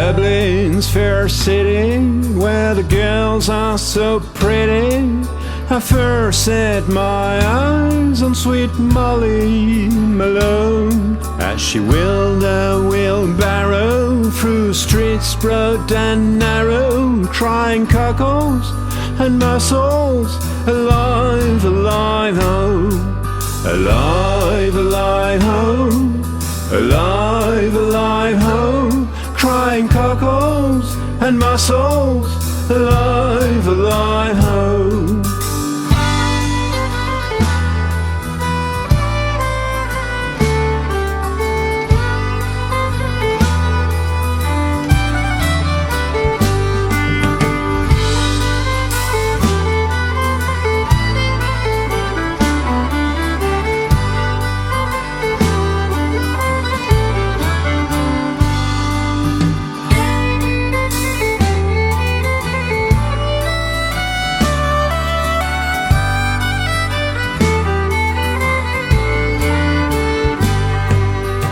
Dublin's fair city, where the girls are so pretty, I first set my eyes on sweet Molly Malone, as she wheeled a wheelbarrow through streets broad and narrow, crying cockles and mussels, alive, alive, ho, alive, alive, ho, alive, alive, ho, crying cockles and mussels, alive, alive, ho.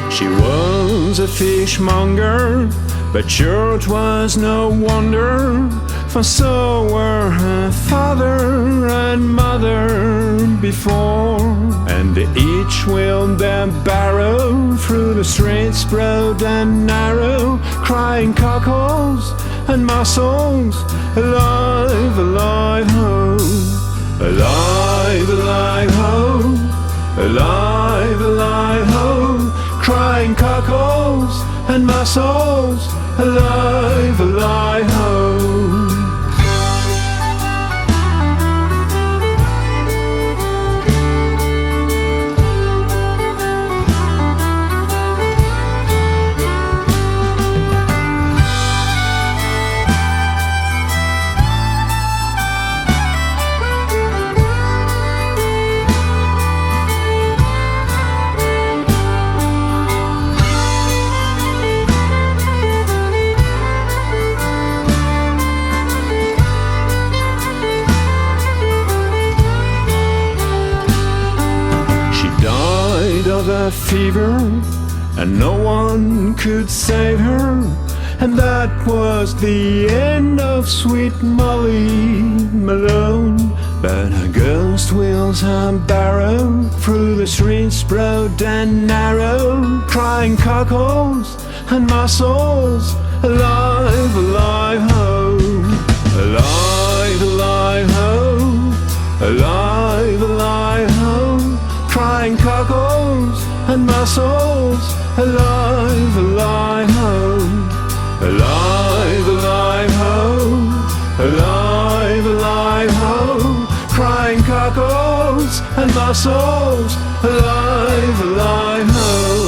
She was a fishmonger, but sure it was no wonder, for so were her father and mother before, and they each wheeled their barrow through the streets broad and narrow, crying cockles and mussels, alive, alive, ho, alive, alive, ho, alive, alive, ho, crying cockles and mussels, alive, alive, ho. Of a fever, and no one could save her, and that was the end of sweet Molly Malone. But her ghost wheels her barrow through the streets broad and narrow, crying cockles and mussels, alive, alive, ho, alive, alive, ho, alive, alive, ho, crying cockles and mussels, alive, alive, ho, alive, alive, ho, alive, alive, ho, crying cockles and mussels, alive, alive, ho.